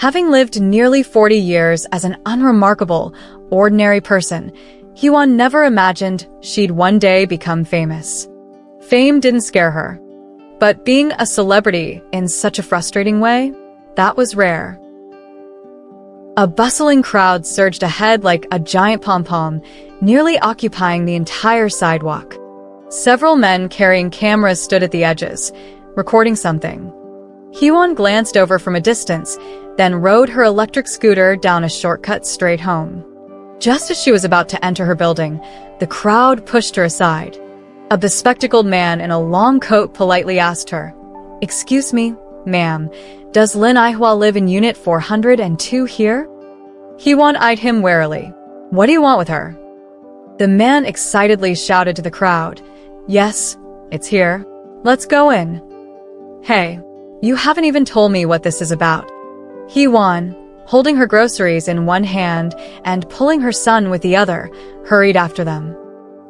Having lived nearly 40 years as an unremarkable, ordinary person, Hyewon never imagined she'd one day become famous. Fame didn't scare her, but being a celebrity in such a frustrating way, that was rare. A bustling crowd surged ahead like a giant pom-pom, nearly occupying the entire sidewalk. Several men carrying cameras stood at the edges, recording something. Hyewon glanced over from a distance, then rode her electric scooter down a shortcut straight home. Just as she was about to enter her building, the crowd pushed her aside. A bespectacled man in a long coat politely asked her, "Excuse me, ma'am, does Lin Aihwa live in Unit 402 here?" Hyewon eyed him warily. "What do you want with her?" The man excitedly shouted to the crowd, "Yes, it's here. Let's go in." "Hey, you haven't even told me what this is about." Hyewon, holding her groceries in one hand and pulling her son with the other, hurried after them.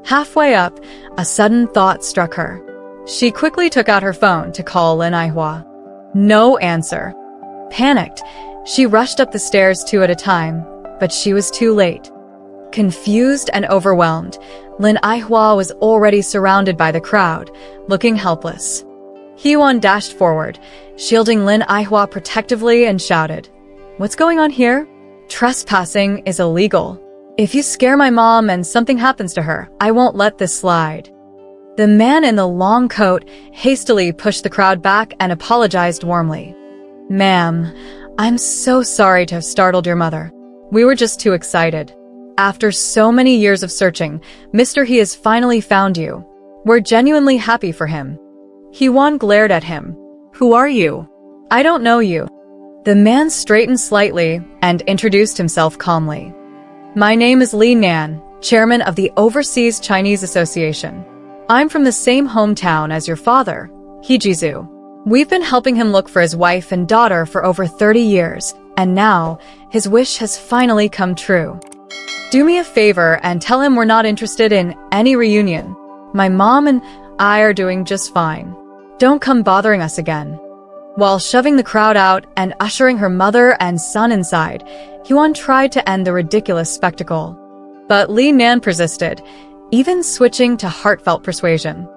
Halfway up, a sudden thought struck her. She quickly took out her phone to call Lin Aihwa. No answer. Panicked, she rushed up the stairs two at a time, but she was too late. Confused and overwhelmed, Lin Aihwa was already surrounded by the crowd, looking helpless. Hyewon dashed forward, shielding Lin Aihwa protectively and shouted, "What's going on here? Trespassing is illegal. If you scare my mom and something happens to her, I won't let this slide." The man in the long coat hastily pushed the crowd back and apologized warmly. "Ma'am, I'm so sorry to have startled your mother. We were just too excited. After so many years of searching, Mr. He has finally found you. We're genuinely happy for him." Hyewon glared at him. "Who are you?" "I don't know you." The man straightened slightly and introduced himself calmly. "My name is Li Nan, chairman of the Overseas Chinese Association. I'm from the same hometown as your father, Hee Ji-soo. We've been helping him look for his wife and daughter for over 30 years, and now his wish has finally come true. Do me a favor and tell him we're not interested in any reunion. My mom and I are doing just fine. Don't come bothering us again." While shoving the crowd out and ushering her mother and son inside, Hyewon tried to end the ridiculous spectacle. But Li Nan persisted, even switching to heartfelt persuasion.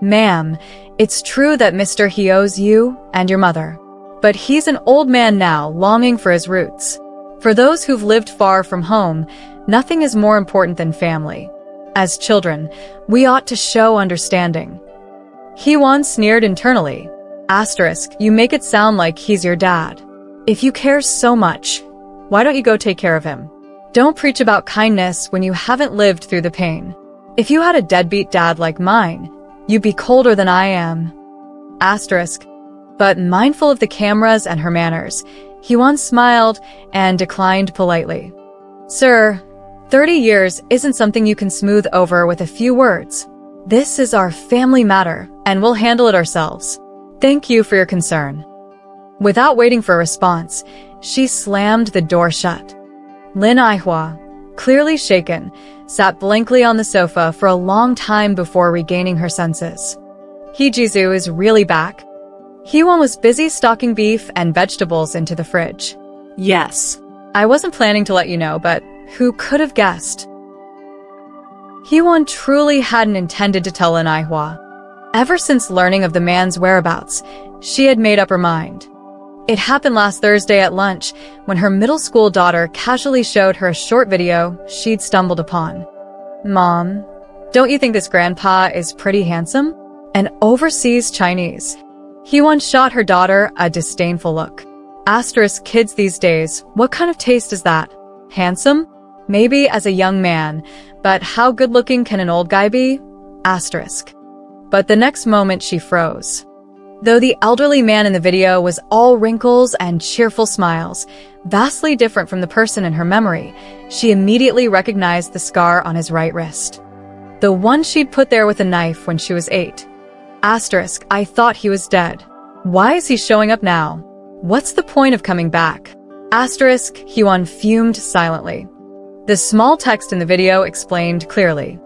"Ma'am, it's true that Mr. He owes you and your mother. But he's an old man now, longing for his roots. For those who've lived far from home, nothing is more important than family. As children, we ought to show understanding." Hyewon sneered internally. Asterisk, you make it sound like he's your dad. If you care so much, why don't you go take care of him? Don't preach about kindness when you haven't lived through the pain. If you had a deadbeat dad like mine, you'd be colder than I am. Asterisk. But mindful of the cameras and her manners, Hyewon smiled and declined politely. "Sir, 30 years isn't something you can smooth over with a few words. This is our family matter, and we'll handle it ourselves. Thank you for your concern." Without waiting for a response, she slammed the door shut. Lin Aihwa, clearly shaken, sat blankly on the sofa for a long time before regaining her senses. Hee Ji-soo is really back? Hyewon was busy stocking beef and vegetables into the fridge. "Yes. I wasn't planning to let you know, but who could have guessed?" Hyewon truly hadn't intended to tell Lin Aihwa. Ever since learning of the man's whereabouts, she had made up her mind. It happened last Thursday at lunch when her middle school daughter casually showed her a short video she'd stumbled upon. "Mom, don't you think this grandpa is pretty handsome? An overseas Chinese." Hyewon shot her daughter a disdainful look. Asterisk, kids these days, what kind of taste is that? Handsome? Maybe as a young man, but how good-looking can an old guy be? Asterisk. But the next moment she froze. Though the elderly man in the video was all wrinkles and cheerful smiles, vastly different from the person in her memory, she immediately recognized the scar on his right wrist. The one she'd put there with a knife when she was 8. Asterisk, I thought he was dead. Why is he showing up now? What's the point of coming back? Asterisk, Hyewon fumed silently. The small text in the video explained clearly.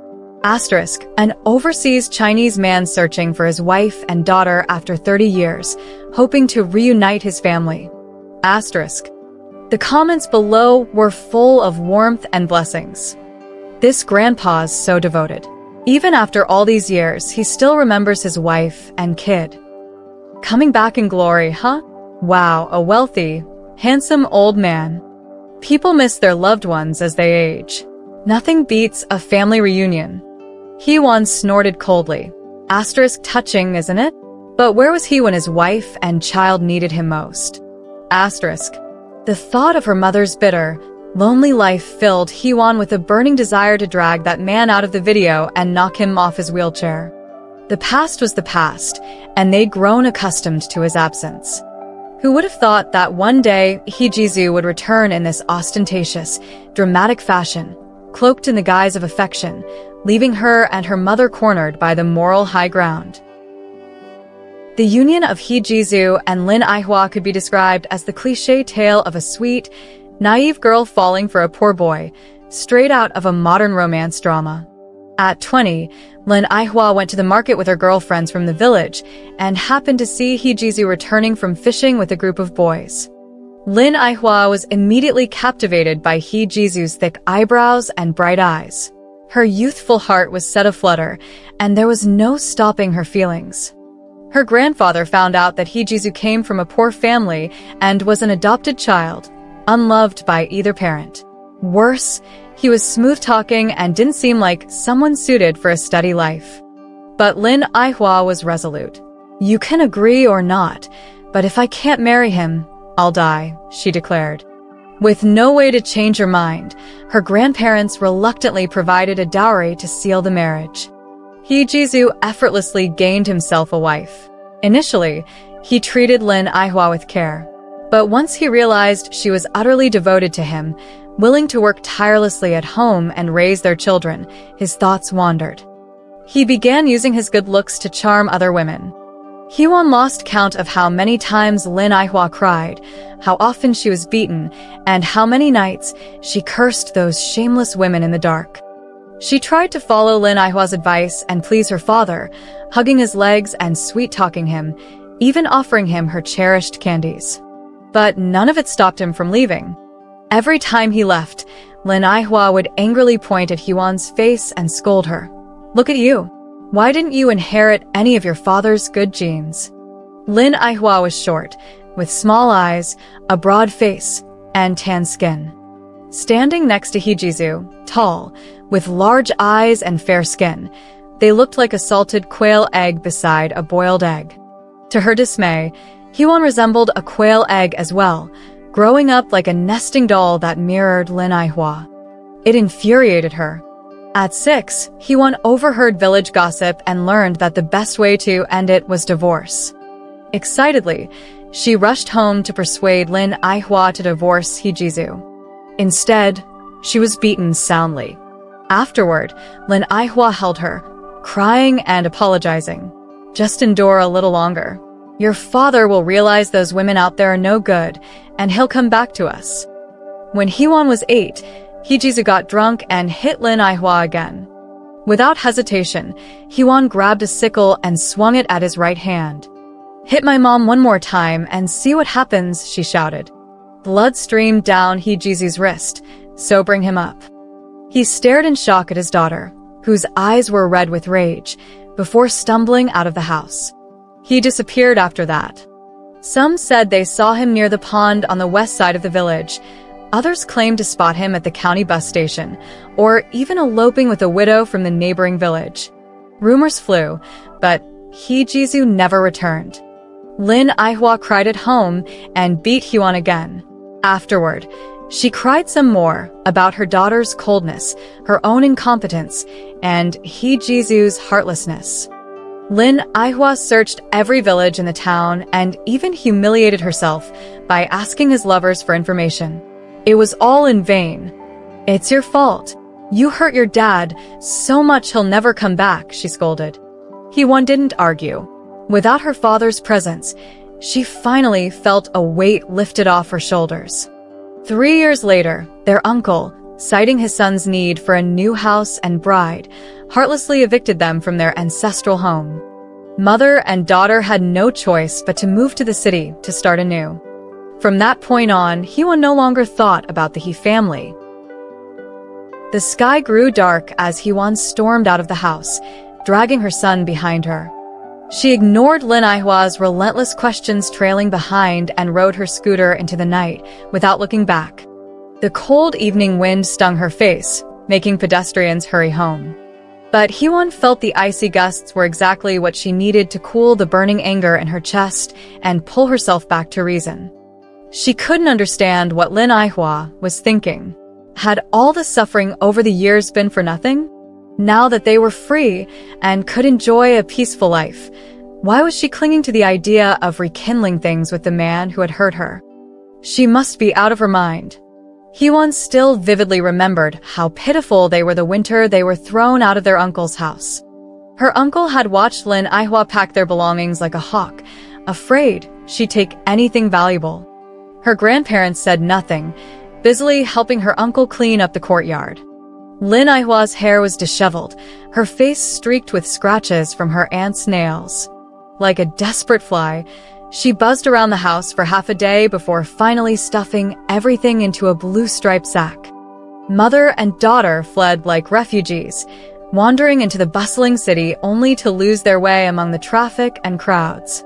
Asterisk, an overseas Chinese man searching for his wife and daughter after 30 years, hoping to reunite his family. Asterisk, The comments below were full of warmth and blessings. This grandpa's so devoted. Even after all these years, he still remembers his wife and kid. Coming back in glory, huh? Wow, a wealthy, handsome old man. People miss their loved ones as they age. Nothing beats a family reunion. Hee-won snorted coldly. Asterisk touching, isn't it? But where was he when his wife and child needed him most? Asterisk. The thought of her mother's bitter, lonely life filled Hee-won with a burning desire to drag that man out of the video and knock him off his wheelchair. The past was the past, and they'd grown accustomed to his absence. Who would have thought that one day Hee Ji-soo would return in this ostentatious, dramatic fashion, cloaked in the guise of affection, leaving her and her mother cornered by the moral high ground. The union of Hee Ji-soo and Lin Ai-hwa could be described as the cliché tale of a sweet, naive girl falling for a poor boy, straight out of a modern romance drama. At 20, Lin Ai-hwa went to the market with her girlfriends from the village and happened to see Hee Ji-soo returning from fishing with a group of boys. Lin Ai-hwa was immediately captivated by Hee Ji-soo's thick eyebrows and bright eyes. Her youthful heart was set aflutter, and there was no stopping her feelings. Her grandfather found out that Hee Ji-soo came from a poor family and was an adopted child, unloved by either parent. Worse, he was smooth-talking and didn't seem like someone suited for a steady life. But Lin Ai-hwa was resolute. "You can agree or not, but if I can't marry him, I'll die," she declared. With no way to change her mind, her grandparents reluctantly provided a dowry to seal the marriage. Hee Ji-soo effortlessly gained himself a wife. Initially, he treated Lin Ai-hwa with care. But once he realized she was utterly devoted to him, willing to work tirelessly at home and raise their children, his thoughts wandered. He began using his good looks to charm other women. Hee-won lost count of how many times Lin Ai-hwa cried, how often she was beaten, and how many nights she cursed those shameless women in the dark. She tried to follow Lin Ai-hwa's advice and please her father, hugging his legs and sweet-talking him, even offering him her cherished candies. But none of it stopped him from leaving. Every time he left, Lin Ai-hwa would angrily point at Hee-won's face and scold her. "Look at you. Why didn't you inherit any of your father's good genes?" Lin Ai-hwa was short, with small eyes, a broad face, and tan skin. Standing next to Hee Ji-soo, tall, with large eyes and fair skin, they looked like a salted quail egg beside a boiled egg. To her dismay, Hee-won resembled a quail egg as well, growing up like a nesting doll that mirrored Lin Ai-hwa. It infuriated her. At 6, Hee-won overheard village gossip and learned that the best way to end it was divorce. Excitedly, she rushed home to persuade Lin Ai-hwa to divorce Hee Ji-soo. Instead, she was beaten soundly. Afterward, Lin Ai-hwa held her, crying and apologizing. "Just endure a little longer. Your father will realize those women out there are no good, and he'll come back to us." When Hee-won was 8, Hee Ji-soo got drunk and hit Lin Ai-hwa again. Without hesitation, Hee-won grabbed a sickle and swung it at his right hand. "Hit my mom one more time and see what happens," she shouted. Blood streamed down Hee Ji-soo's wrist, sobering him up. He stared in shock at his daughter, whose eyes were red with rage, before stumbling out of the house. He disappeared after that. Some said they saw him near the pond on the west side of the village. Others claimed to spot him at the county bus station, or even eloping with a widow from the neighboring village. Rumors flew, but Hee Ji-soo never returned. Lin Ai-hwa cried at home and beat Hee-won again. Afterward, she cried some more about her daughter's coldness, her own incompetence, and Hee Ji-soo's heartlessness. Lin Ai-hwa searched every village in the town and even humiliated herself by asking his lovers for information. It was all in vain. "It's your fault. You hurt your dad so much he'll never come back," she scolded. Hee-won didn't argue. Without her father's presence, she finally felt a weight lifted off her shoulders. 3 years later, their uncle, citing his son's need for a new house and bride, heartlessly evicted them from their ancestral home. Mother and daughter had no choice but to move to the city to start anew. From that point on, Hyewon no longer thought about the Hee family. The sky grew dark as Hyewon stormed out of the house, dragging her son behind her. She ignored Lin Aihwa's relentless questions trailing behind and rode her scooter into the night without looking back. The cold evening wind stung her face, making pedestrians hurry home. But Hyewon felt the icy gusts were exactly what she needed to cool the burning anger in her chest and pull herself back to reason. She couldn't understand what Lin Aihwa was thinking. Had all the suffering over the years been for nothing? Now that they were free and could enjoy a peaceful life, why was she clinging to the idea of rekindling things with the man who had hurt her? She must be out of her mind. Hyewon still vividly remembered how pitiful they were the winter they were thrown out of their uncle's house. Her uncle had watched Lin Aihwa pack their belongings like a hawk, afraid she'd take anything valuable. Her grandparents said nothing, busily helping her uncle clean up the courtyard. Lin Aihwa's hair was disheveled, her face streaked with scratches from her aunt's nails. Like a desperate fly, she buzzed around the house for half a day before finally stuffing everything into a blue-striped sack. Mother and daughter fled like refugees, wandering into the bustling city only to lose their way among the traffic and crowds.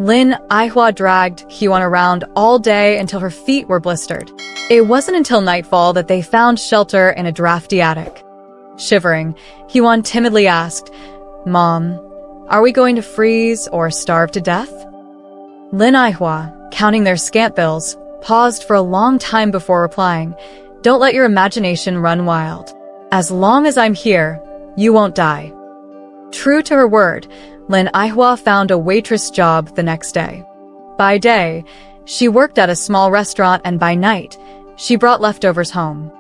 Lin Aihwa dragged Hyewon around all day until her feet were blistered. It wasn't until nightfall that they found shelter in a drafty attic. Shivering, Hyewon timidly asked, "Mom, are we going to freeze or starve to death?" Lin Aihwa, counting their scant bills, paused for a long time before replying, "Don't let your imagination run wild. As long as I'm here, you won't die." True to her word, Lin Aihwa found a waitress job the next day. By day, she worked at a small restaurant, and by night, she brought leftovers home.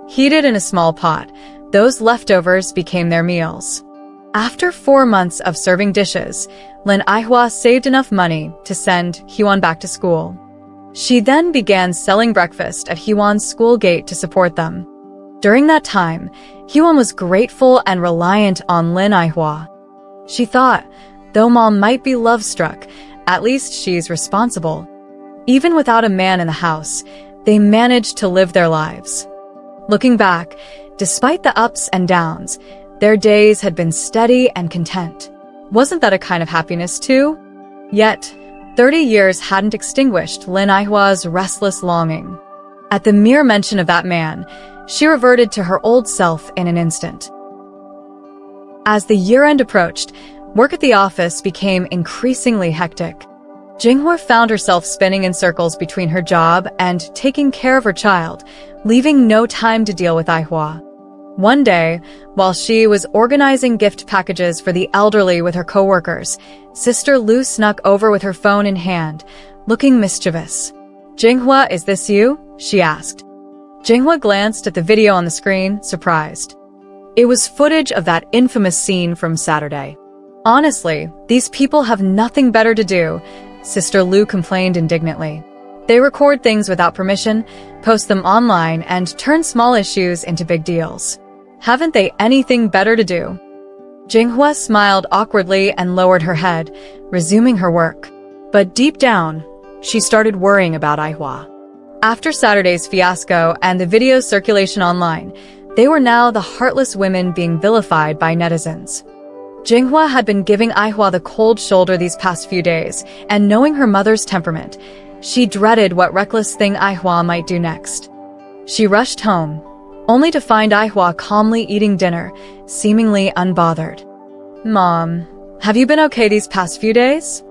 Heated in a small pot, those leftovers became their meals. After 4 months of serving dishes, Lin Aihwa saved enough money to send Hyewon back to school. She then began selling breakfast at Hyewon's school gate to support them. During that time, Hyewon was grateful and reliant on Lin Aihwa. She thought, though Mom might be love-struck, at least she's responsible. Even without a man in the house, they managed to live their lives. Looking back, despite the ups and downs, their days had been steady and content. Wasn't that a kind of happiness too? Yet, 30 years hadn't extinguished Lin Aihwa's restless longing. At the mere mention of that man, she reverted to her old self in an instant. As the year-end approached, work at the office became increasingly hectic. Jinghwa found herself spinning in circles between her job and taking care of her child, leaving no time to deal with Aihwa. One day, while she was organizing gift packages for the elderly with her coworkers, Sister Lu snuck over with her phone in hand, looking mischievous. "Jinghwa, is this you?" she asked. Jinghwa glanced at the video on the screen, surprised. It was footage of that infamous scene from Saturday. "Honestly, these people have nothing better to do," Sister Lu complained indignantly. "They record things without permission, post them online, and turn small issues into big deals. Haven't they anything better to do?" Jinghwa smiled awkwardly and lowered her head, resuming her work. But deep down, she started worrying about Aihwa. After Saturday's fiasco and the video's circulation online, they were now the heartless women being vilified by netizens. Jinghwa had been giving Aihwa the cold shoulder these past few days, and knowing her mother's temperament, she dreaded what reckless thing Aihwa might do next. She rushed home, only to find Aihwa calmly eating dinner, seemingly unbothered. "Mom, have you been okay these past few days?"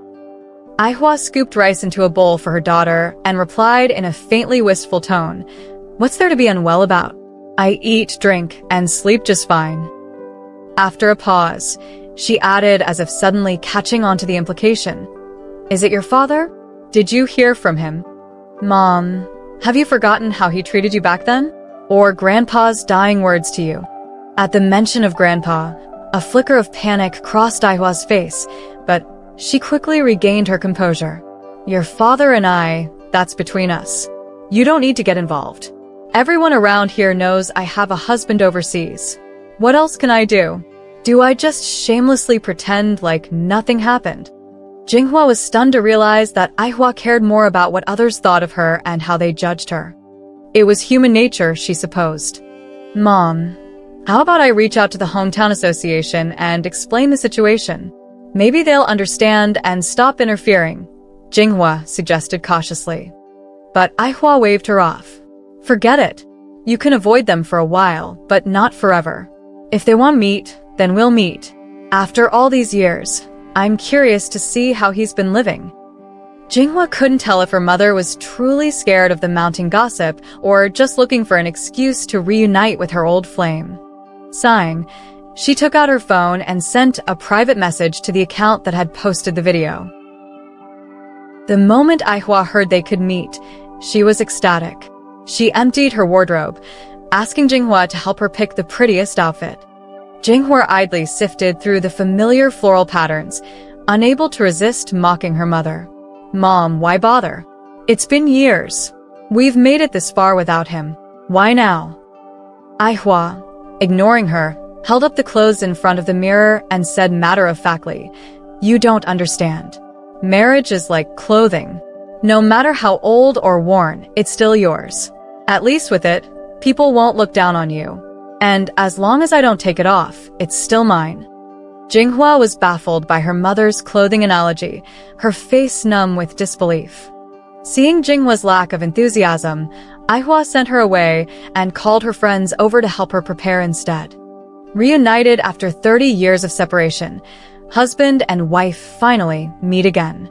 Aihwa scooped rice into a bowl for her daughter and replied in a faintly wistful tone, "What's there to be unwell about? I eat, drink, and sleep just fine." After a pause, she added as if suddenly catching on to the implication, "Is it your father? Did you hear from him?" "Mom, have you forgotten how he treated you back then? Or Grandpa's dying words to you?" At the mention of Grandpa, a flicker of panic crossed Aihwa's face, but she quickly regained her composure. "Your father and I, that's between us. You don't need to get involved. Everyone around here knows I have a husband overseas. What else can I do? Do I just shamelessly pretend like nothing happened?" Jinghua was stunned to realize that Aihua cared more about what others thought of her and how they judged her. It was human nature, she supposed. Mom, how about I reach out to the hometown association and explain the situation? Maybe they'll understand and stop interfering, Jinghua suggested cautiously. But Aihua waved her off. Forget it. You can avoid them for a while, but not forever. If they want meet, then we'll meet. After all these years, I'm curious to see how he's been living. Jinghua couldn't tell if her mother was truly scared of the mounting gossip or just looking for an excuse to reunite with her old flame. Sighing, she took out her phone and sent a private message to the account that had posted the video. The moment Aihua heard they could meet, she was ecstatic. She emptied her wardrobe, asking Jinghua to help her pick the prettiest outfit. Jinghua idly sifted through the familiar floral patterns, unable to resist mocking her mother. Mom, why bother? It's been years. We've made it this far without him. Why now? Aihua, ignoring her, held up the clothes in front of the mirror and said matter-of-factly, "You don't understand. Marriage is like clothing. No matter how old or worn, it's still yours. At least with it, people won't look down on you. And as long as I don't take it off, it's still mine." Jinghua was baffled by her mother's clothing analogy, her face numb with disbelief. Seeing Jinghua's lack of enthusiasm, Aihua sent her away and called her friends over to help her prepare instead. Reunited after 30 years of separation, husband and wife finally meet again.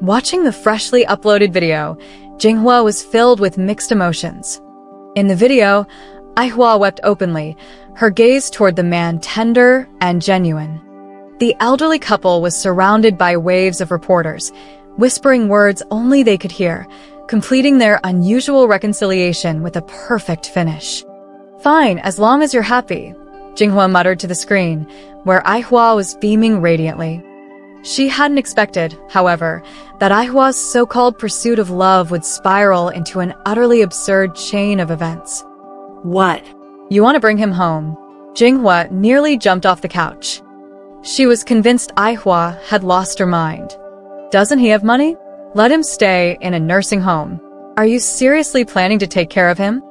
Watching the freshly uploaded video, Jinghua was filled with mixed emotions. In the video, Aihua wept openly, her gaze toward the man tender and genuine. The elderly couple was surrounded by waves of reporters, whispering words only they could hear, completing their unusual reconciliation with a perfect finish. "Fine, as long as you're happy," Jinghua muttered to the screen, where Aihua was beaming radiantly. She hadn't expected, however, that Aihua's so-called pursuit of love would spiral into an utterly absurd chain of events. "What? You want to bring him home?" Jinghua nearly jumped off the couch. She was convinced Aihua had lost her mind. "Doesn't he have money? Let him stay in a nursing home. Are you seriously planning to take care of him?"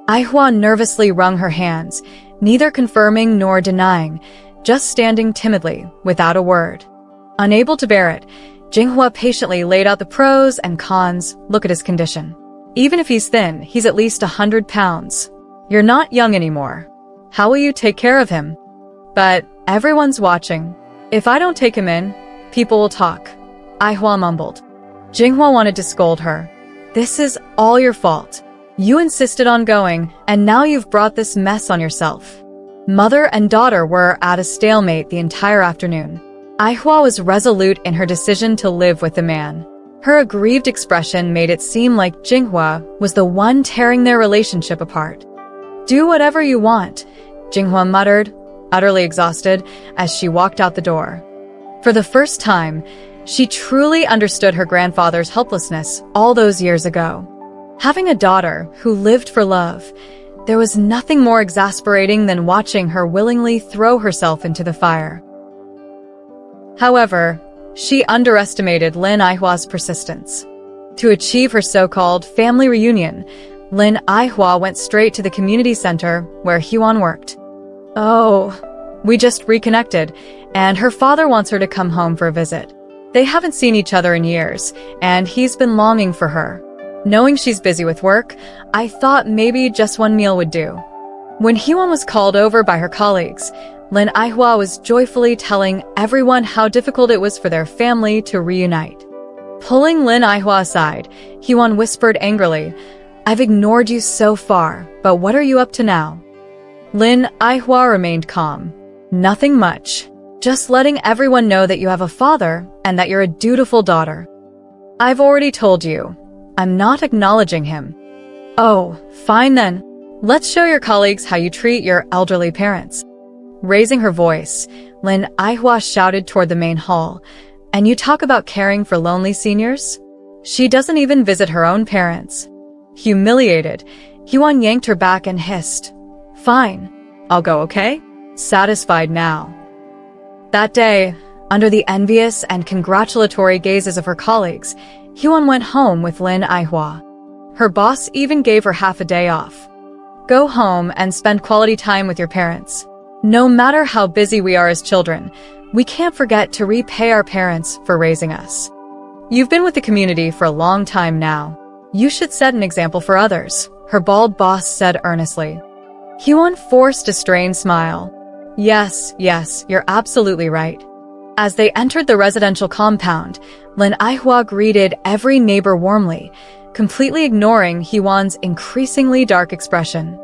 Aihua nervously wrung her hands, neither confirming nor denying, just standing timidly, without a word. Unable to bear it, Jinghua patiently laid out the pros and cons. "Look at his condition. Even if he's thin, he's at least 100 pounds. You're not young anymore. How will you take care of him? But everyone's watching. If I don't take him in, people will talk," Aihua mumbled. Jinghua wanted to scold her. "This is all your fault. You insisted on going, and now you've brought this mess on yourself." Mother and daughter were at a stalemate the entire afternoon. Aihua was resolute in her decision to live with the man. Her aggrieved expression made it seem like Jinghua was the one tearing their relationship apart. "Do whatever you want," Jinghua muttered, utterly exhausted, as she walked out the door. For the first time, she truly understood her grandfather's helplessness all those years ago. Having a daughter who lived for love, there was nothing more exasperating than watching her willingly throw herself into the fire. However, she underestimated Lin Aihua's persistence. To achieve her so-called family reunion, Lin Aihua went straight to the community center where Huan worked. "Oh, we just reconnected, and her father wants her to come home for a visit. They haven't seen each other in years, and he's been longing for her. Knowing she's busy with work, I thought maybe just one meal would do." When Huan was called over by her colleagues, Lin Aihua was joyfully telling everyone how difficult it was for their family to reunite. Pulling Lin Aihua aside, Huan whispered angrily, "I've ignored you so far, but what are you up to now?" Lin Aihua remained calm. "Nothing much. Just letting everyone know that you have a father and that you're a dutiful daughter." "I've already told you. I'm not acknowledging him." "Oh, fine then. Let's show your colleagues how you treat your elderly parents." Raising her voice, Lin Aihua shouted toward the main hall, "And you talk about caring for lonely seniors? She doesn't even visit her own parents." Humiliated, Huan yanked her back and hissed, "Fine, I'll go, okay?" Satisfied now. That day, Under the envious and congratulatory gazes of her colleagues, Hyewon went home with Lin Aihwa. Her boss even gave her half a day off. Go home and spend quality time with your parents. No matter how busy we are as children, we can't forget to repay our parents for raising us. You've been with the community for a long time now. You should set an example for others, her bald boss said earnestly. Hyewon forced a strained smile. Yes, you're absolutely right. As they entered the residential compound, Lin Aihwa greeted every neighbor warmly, completely ignoring Hyewon's increasingly dark expression.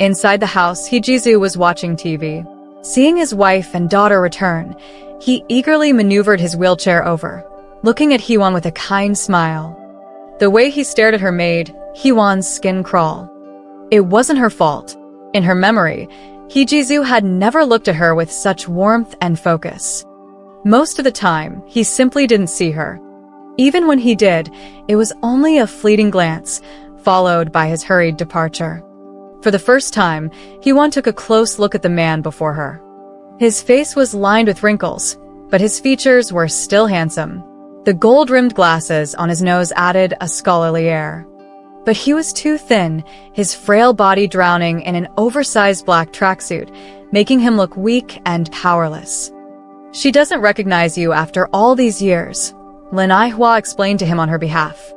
Inside the house, Heejisu was watching TV. Seeing his wife and daughter return, he eagerly maneuvered his wheelchair over, looking at Hyewon with a kind smile. The way he stared at her made Hyewon's skin crawl. It wasn't her fault. In her memory, Heejisu had never looked at her with such warmth and focus. Most of the time, he simply didn't see her. Even when he did, it was only a fleeting glance, followed by his hurried departure. For the first time, Hyewon took a close look at the man before her. His face was lined with wrinkles, but his features were still handsome. The gold-rimmed glasses on his nose added a scholarly air. But he was too thin, his frail body drowning in an oversized black tracksuit, making him look weak and powerless. She doesn't recognize you after all these years, Lin Aihwa explained to him on her behalf.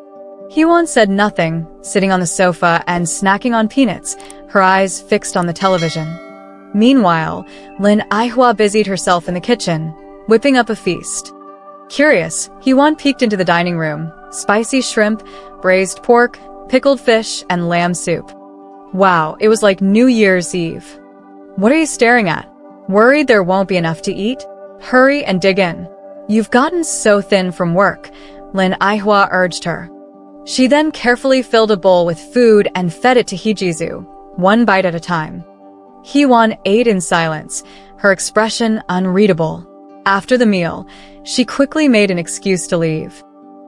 Hyewon said nothing, sitting on the sofa and snacking on peanuts, her eyes fixed on the television. Meanwhile, Lin Aihwa busied herself in the kitchen, whipping up a feast. Curious, Hyewon peeked into the dining room. Spicy shrimp, braised pork, pickled fish, and lamb soup. Wow, it was like New Year's Eve. What are you staring at? Worried there won't be enough to eat? Hurry and dig in. You've gotten so thin from work, Lin Aihwa urged her. She then carefully filled a bowl with food and fed it to Heejisu, one bite at a time. Hyewon ate in silence, her expression unreadable. After the meal, she quickly made an excuse to leave.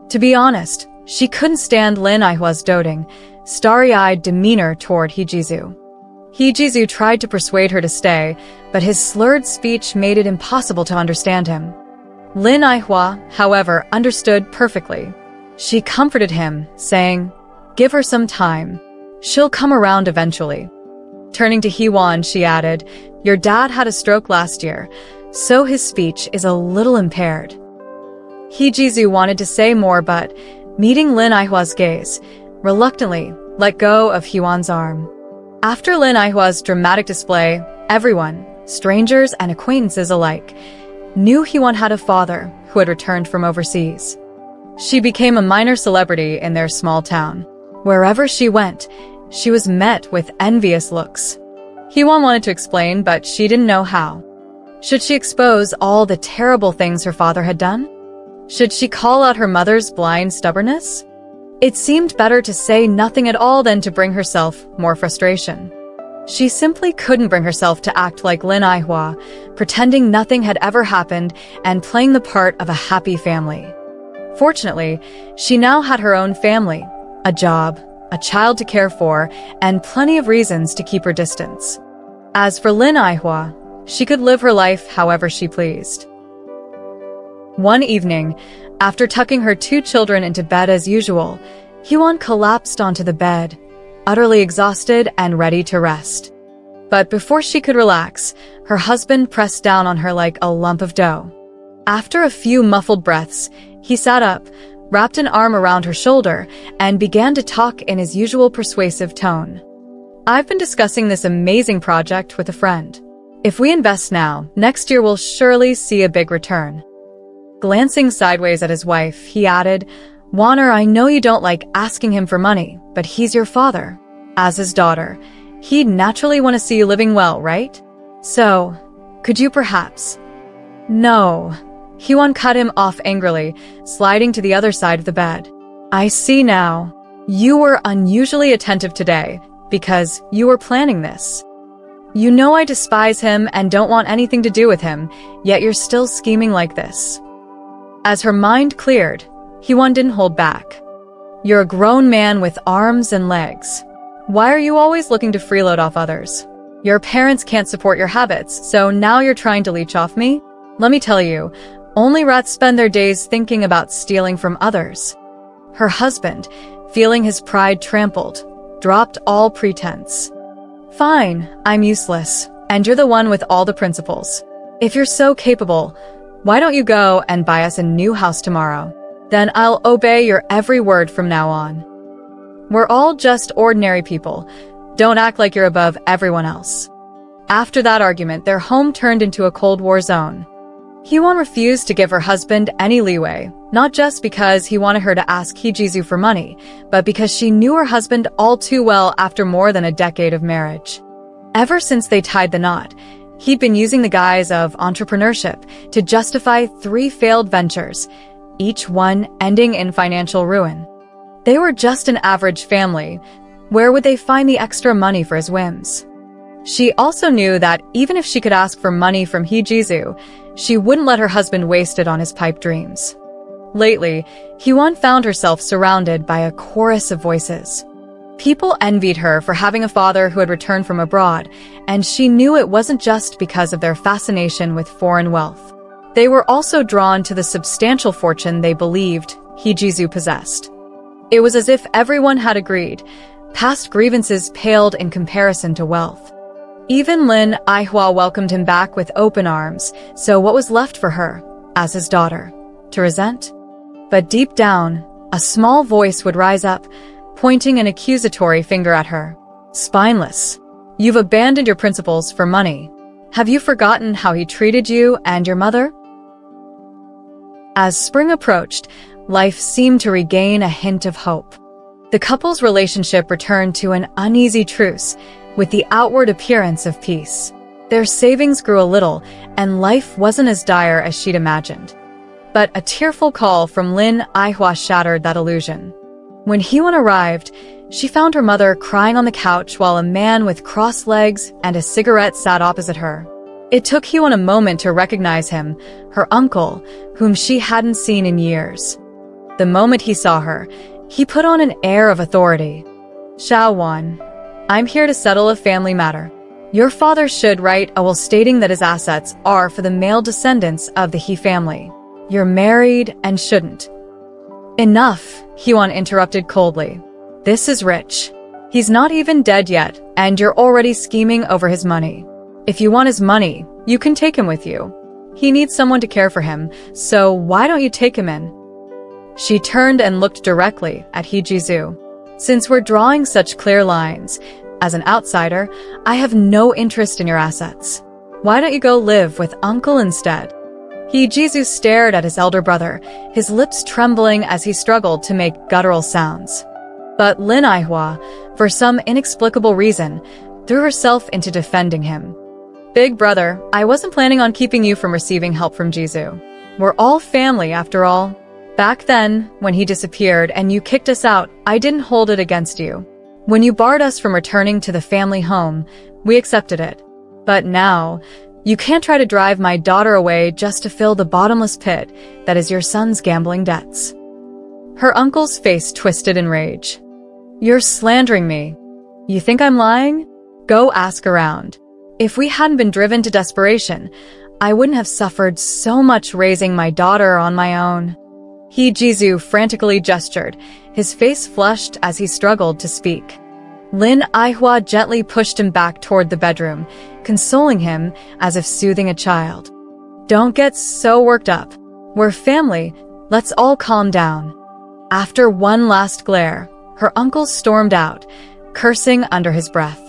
To be honest, she couldn't stand Lin Aihwa's doting, starry-eyed demeanor toward Heejisu. Heejisu tried to persuade her to stay, but his slurred speech made it impossible to understand him. Lin Aihwa, however, understood perfectly. She comforted him, saying, "Give her some time. She'll come around eventually." Turning to Hyewon, she added, "Your dad had a stroke last year, so his speech is a little impaired." Heejisu wanted to say more, but, meeting Lin Aihwa's gaze, reluctantly let go of Hyewon's arm. After Lin Aihwa's dramatic display, everyone, strangers and acquaintances alike, knew Hyewon had a father who had returned from overseas. She became a minor celebrity in their small town. Wherever she went, she was met with envious looks. Hyewon wanted to explain, but she didn't know how. Should she expose all the terrible things her father had done? Should she call out her mother's blind stubbornness? It seemed better to say nothing at all than to bring herself more frustration. She simply couldn't bring herself to act like Lin Aihwa, pretending nothing had ever happened and playing the part of a happy family. Fortunately, she now had her own family, a job, a child to care for, and plenty of reasons to keep her distance. As for Lin Aihwa, she could live her life however she pleased. One evening, after tucking her 2 children into bed as usual, Hyewon collapsed onto the bed, utterly exhausted and ready to rest. But before she could relax, her husband pressed down on her like a lump of dough. After a few muffled breaths, he sat up, wrapped an arm around her shoulder, and began to talk in his usual persuasive tone. "I've been discussing this amazing project with a friend. If we invest now, next year we'll surely see a big return." Glancing sideways at his wife, he added, "Warner, I know you don't like asking him for money, but he's your father. As his daughter, he'd naturally want to see you living well, right? So, could you perhaps—" "No." Hyewon cut him off angrily, sliding to the other side of the bed. "I see now. You were unusually attentive today, because you were planning this. You know I despise him and don't want anything to do with him, yet you're still scheming like this." As her mind cleared, Hyewon didn't hold back. "You're a grown man with arms and legs. Why are you always looking to freeload off others? Your parents can't support your habits, so now you're trying to leech off me? Let me tell you, Only rats spend their days thinking about stealing from others. Her husband, feeling his pride trampled, dropped all pretense. Fine, I'm useless, and you're the one with all the principles. If you're so capable, why don't you go and buy us a new house tomorrow? Then I'll obey your every word from now on. We're all just ordinary people. Don't act like you're above everyone else. After that argument, their home turned into a Cold War zone. Hyewon refused to give her husband any leeway, not just because he wanted her to ask Heejisu for money, but because she knew her husband all too well after more than a decade of marriage. Ever since they tied the knot, he'd been using the guise of entrepreneurship to justify 3 failed ventures, each one ending in financial ruin. They were just an average family. Where would they find the extra money for his whims? She also knew that even if she could ask for money from Heejisu, she wouldn't let her husband waste it on his pipe dreams. Lately, Hyewon found herself surrounded by a chorus of voices. People envied her for having a father who had returned from abroad, and she knew it wasn't just because of their fascination with foreign wealth. They were also drawn to the substantial fortune they believed Heejisu possessed. It was as if everyone had agreed. Past grievances paled in comparison to wealth. Even Lin Aihwa welcomed him back with open arms, so what was left for her, as his daughter? To resent? But deep down, a small voice would rise up, pointing an accusatory finger at her. Spineless. You've abandoned your principles for money. Have you forgotten how he treated you and your mother? As spring approached, life seemed to regain a hint of hope. The couple's relationship returned to an uneasy truce, with the outward appearance of peace. Their savings grew a little, and life wasn't as dire as she'd imagined. But a tearful call from Lin Aihwa shattered that illusion. When Hyewon arrived, she found her mother crying on the couch while a man with crossed legs and a cigarette sat opposite her. It took Hyewon a moment to recognize him, her uncle, whom she hadn't seen in years. The moment he saw her, he put on an air of authority. Hyewon, I'm here to settle a family matter. Your father should write a will stating that his assets are for the male descendants of the He family. You're married and shouldn't. Enough, Hyewon interrupted coldly. This is Rich. He's not even dead yet, and you're already scheming over his money. If you want his money, you can take him with you. He needs someone to care for him, so why don't you take him in? She turned and looked directly at Heejisu. Since we're drawing such clear lines, as an outsider, I have no interest in your assets. Why don't you go live with Uncle instead? Heejisu stared at his elder brother, his lips trembling as he struggled to make guttural sounds. But Lin Aihwa, for some inexplicable reason, threw herself into defending him. Big brother, I wasn't planning on keeping you from receiving help from Jisu. We're all family after all. Back then, when he disappeared and you kicked us out, I didn't hold it against you. When you barred us from returning to the family home, we accepted it. But now, you can't try to drive my daughter away just to fill the bottomless pit that is your son's gambling debts. Her uncle's face twisted in rage. You're slandering me. You think I'm lying? Go ask around. If we hadn't been driven to desperation, I wouldn't have suffered so much raising my daughter on my own. Heejisu frantically gestured, his face flushed as he struggled to speak. Lin Aihwa gently pushed him back toward the bedroom, consoling him as if soothing a child. Don't get so worked up. We're family. Let's all calm down. After one last glare, her uncle stormed out, cursing under his breath.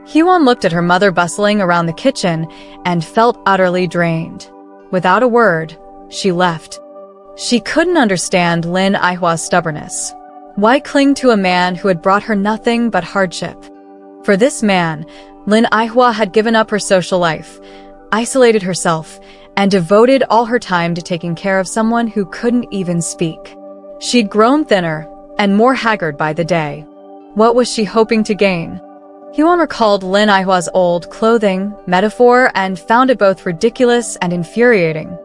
Hyewon looked at her mother bustling around the kitchen and felt utterly drained. Without a word, she left. She couldn't understand Lin Aihwa's stubbornness. Why cling to a man who had brought her nothing but hardship? For this man, Lin Aihwa had given up her social life, isolated herself, and devoted all her time to taking care of someone who couldn't even speak. She'd grown thinner and more haggard by the day. What was she hoping to gain? Hyewon recalled Lin Aihwa's old clothing metaphor and found it both ridiculous and infuriating.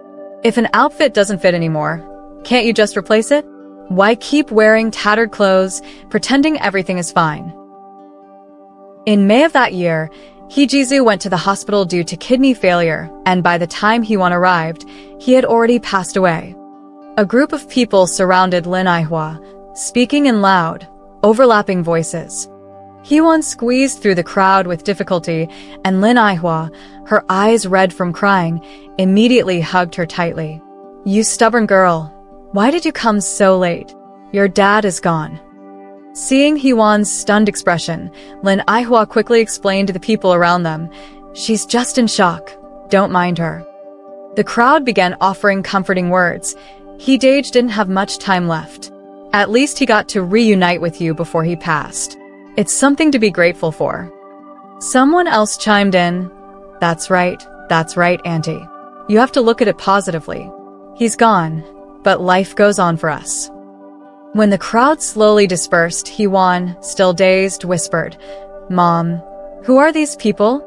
If an outfit doesn't fit anymore, can't you just replace it? Why keep wearing tattered clothes, pretending everything is fine? In May of that year, Heejizu went to the hospital due to kidney failure, and by the time Heewon arrived, he had already passed away. A group of people surrounded Lin Aihwa, speaking in loud, overlapping voices. Heewon squeezed through the crowd with difficulty, and Lin Aihwa, her eyes red from crying, immediately hugged her tightly. "You stubborn girl. Why did you come so late? Your dad is gone." Seeing Heewon's stunned expression, Lin Aihwa quickly explained to the people around them, "She's just in shock. Don't mind her." The crowd began offering comforting words. Heejage didn't have much time left. At least he got to reunite with you before he passed. It's something to be grateful for. Someone else chimed in, that's right, Auntie. You have to look at it positively. He's gone, but life goes on for us." When the crowd slowly dispersed, Heewon, still dazed, whispered, "Mom, who are these people?"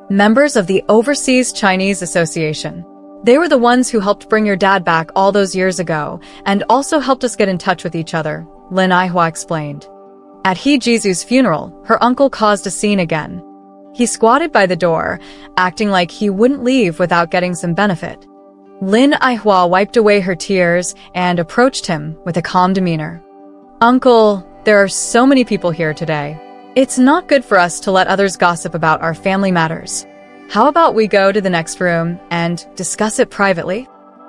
"Members of the Overseas Chinese Association. They were the ones who helped bring your dad back all those years ago, and also helped us get in touch with each other," Lin Aihwa explained. At Heejizu's funeral, her uncle caused a scene again. He squatted by the door, acting like he wouldn't leave without getting some benefit. Lin Aihwa wiped away her tears and approached him with a calm demeanor. "Uncle, there are so many people here today. It's not good for us to let others gossip about our family matters. How about we go to the next room and discuss it privately?"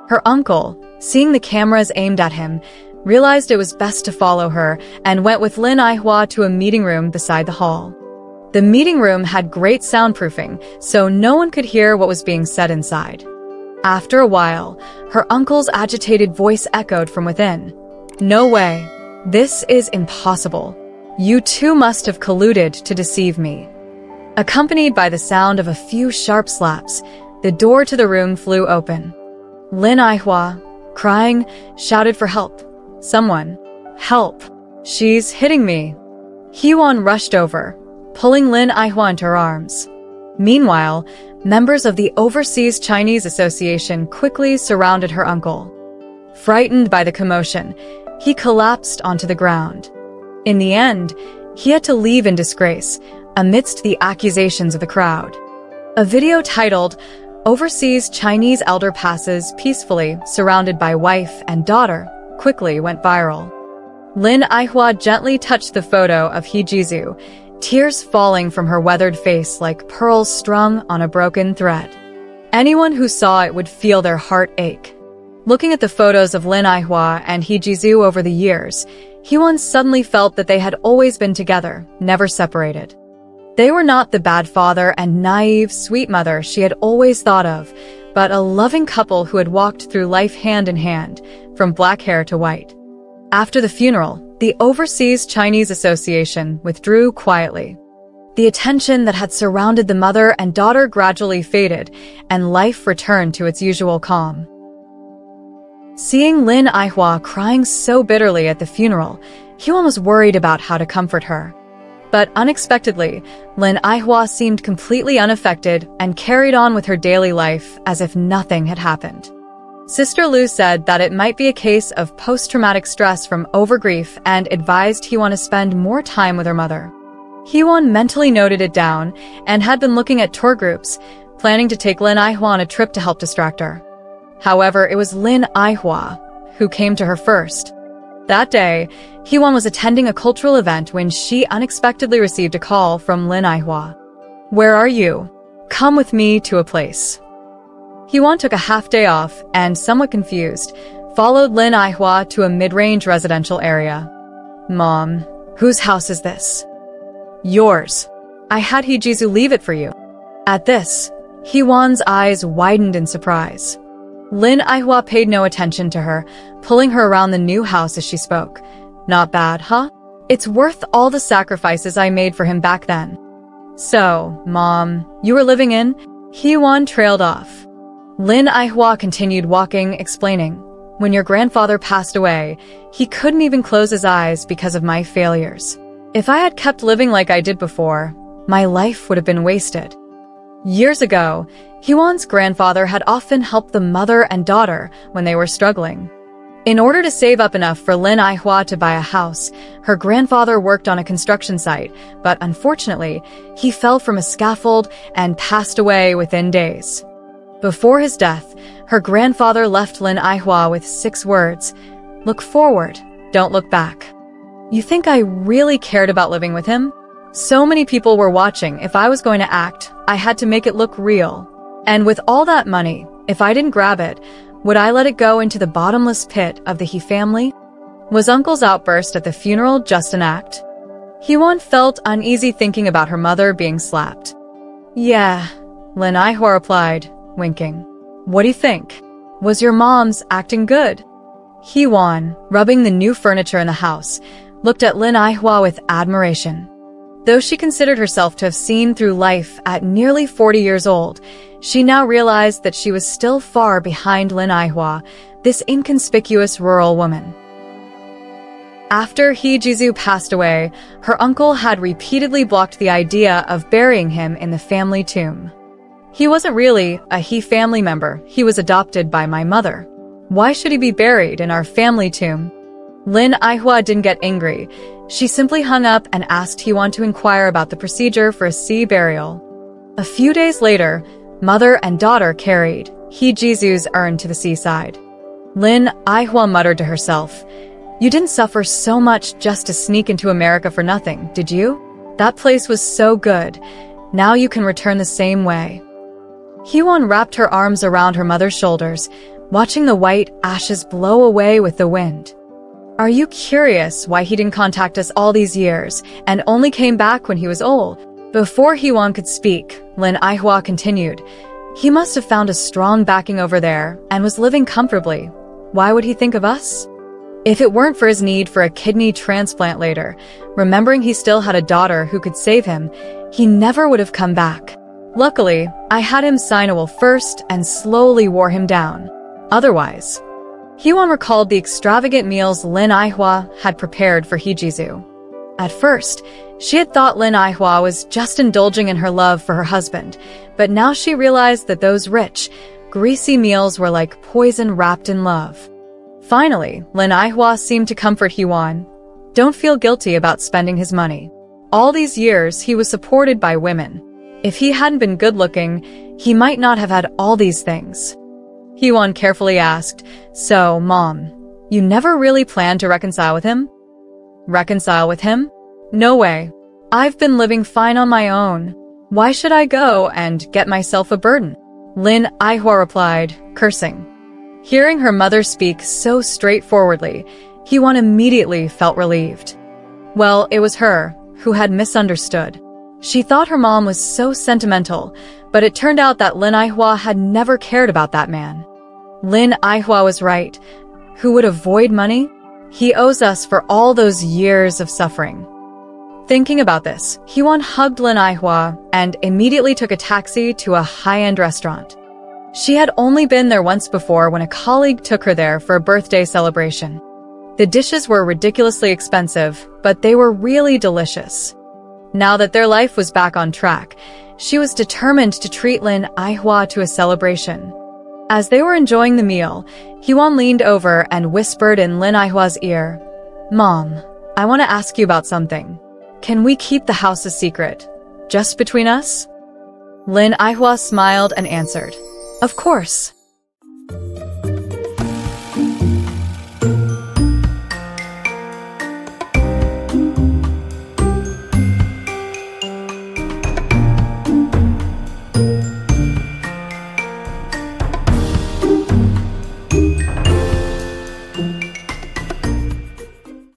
Her uncle, seeing the cameras aimed at him, realized it was best to follow her and went with Lin Aihwa to a meeting room beside the hall. The meeting room had great soundproofing, so no one could hear what was being said inside. After a while, her uncle's agitated voice echoed from within. "No way. This is impossible. You two must have colluded to deceive me." Accompanied by the sound of a few sharp slaps, the door to the room flew open. Lin Aihwa, crying, shouted for help. "Someone, help. She's hitting me." Heewon rushed over, pulling Lin Aihwa into her arms. Meanwhile, members of the Overseas Chinese Association quickly surrounded her uncle. Frightened by the commotion, he collapsed onto the ground. In the end, he had to leave in disgrace, amidst the accusations of the crowd. A video titled, "Overseas Chinese Elder Passes Peacefully Surrounded by Wife and Daughter," quickly went viral. Lin Aihwa gently touched the photo of Heejizu, tears falling from her weathered face like pearls strung on a broken thread. Anyone who saw it would feel their heart ache. Looking at the photos of Lin Aihwa and Heejizu over the years, Heewon suddenly felt that they had always been together, never separated. They were not the bad father and naive, sweet mother she had always thought of, but a loving couple who had walked through life hand in hand, from black hair to white. After the funeral, the Overseas Chinese Association withdrew quietly. The attention that had surrounded the mother and daughter gradually faded, and life returned to its usual calm. Seeing Lin Aihwa crying so bitterly at the funeral, Heewon was worried about how to comfort her. But unexpectedly, Lin Aihwa seemed completely unaffected and carried on with her daily life as if nothing had happened. Sister Lu said that it might be a case of post-traumatic stress from overgrief and advised Heewon to spend more time with her mother. Heewon mentally noted it down and had been looking at tour groups, planning to take Lin Aihwa on a trip to help distract her. However, it was Lin Aihwa who came to her first. That day, Heewon was attending a cultural event when she unexpectedly received a call from Lin Aihwa. "Where are you? Come with me to a place." Heewon took a half-day off and, somewhat confused, followed Lin Aihwa to a mid-range residential area. "Mom, whose house is this?" "Yours. I had Heejizu leave it for you." At this, Heewon's eyes widened in surprise. Lin Aihwa paid no attention to her, pulling her around the new house as she spoke. "Not bad, huh? It's worth all the sacrifices I made for him back then." "So, Mom, you were living in?" Heewon trailed off. Lin Aihwa continued walking, explaining, "When your grandfather passed away, he couldn't even close his eyes because of my failures. If I had kept living like I did before, my life would have been wasted." Years ago, Heewon's grandfather had often helped the mother and daughter when they were struggling. In order to save up enough for Lin Aihua to buy a house, her grandfather worked on a construction site, but unfortunately, he fell from a scaffold and passed away within days. Before his death, her grandfather left Lin Aihua with 6 words: "Look forward, don't look back." You think I really cared about living with him? So many people were watching. If I was going to act, I had to make it look real. And with all that money, if I didn't grab it, would I let it go into the bottomless pit of the He family? Was Uncle's outburst at the funeral just an act? Hee-won felt uneasy thinking about her mother being slapped. "Yeah," Lin Aihua replied, winking. "What do you think? Was your mom's acting good?" Hee-won, rubbing the new furniture in the house, looked at Lin Aihua with admiration. Though she considered herself to have seen through life at nearly 40 years old, she now realized that she was still far behind Lin Aihua, this inconspicuous rural woman. After Hee Ji-soo passed away, her uncle had repeatedly blocked the idea of burying him in the family tomb. "He wasn't really a Hee family member, he was adopted by my mother. Why should he be buried in our family tomb?" Lin Aihua didn't get angry. She simply hung up and asked Hee-won to inquire about the procedure for a sea burial. A few days later, mother and daughter carried Hee Ji-soo's urn to the seaside. Lin Aihua muttered to herself, "You didn't suffer so much just to sneak into America for nothing, did you? That place was so good. Now you can return the same way." Hee-won wrapped her arms around her mother's shoulders, watching the white ashes blow away with the wind. "Are you curious why he didn't contact us all these years and only came back when he was old?" Before Hee-won could speak, Lin Aihua continued, "He must have found a strong backing over there and was living comfortably. Why would he think of us? If it weren't for his need for a kidney transplant later, remembering he still had a daughter who could save him, he never would have come back. Luckily, I had him sign a will first and slowly wore him down. Otherwise..." Hee-won recalled the extravagant meals Lin Aihua had prepared for Hee Ji-soo. At first, she had thought Lin Aihua was just indulging in her love for her husband, but now she realized that those rich, greasy meals were like poison wrapped in love. Finally, Lin Aihua seemed to comfort Hee-won. "Don't feel guilty about spending his money. All these years, he was supported by women. If he hadn't been good-looking, he might not have had all these things." Hee-won carefully asked, "So, Mom, you never really planned to reconcile with him?" "Reconcile with him? No way. I've been living fine on my own. Why should I go and get myself a burden?" Lin Aihua replied, cursing. Hearing her mother speak so straightforwardly, Hee-won immediately felt relieved. Well, it was her who had misunderstood. She thought her mom was so sentimental, but it turned out that Lin Aihua had never cared about that man. Lin Aihua was right. Who would avoid money? He owes us for all those years of suffering. Thinking about this, Hee-won hugged Lin Aihua and immediately took a taxi to a high-end restaurant. She had only been there once before when a colleague took her there for a birthday celebration. The dishes were ridiculously expensive, but they were really delicious. Now that their life was back on track, she was determined to treat Lin Aihua to a celebration. As they were enjoying the meal, Hee-won leaned over and whispered in Lin Aihua's ear, "Mom, I want to ask you about something. Can we keep the house a secret? Just between us?" Lin Aihua smiled and answered, "Of course."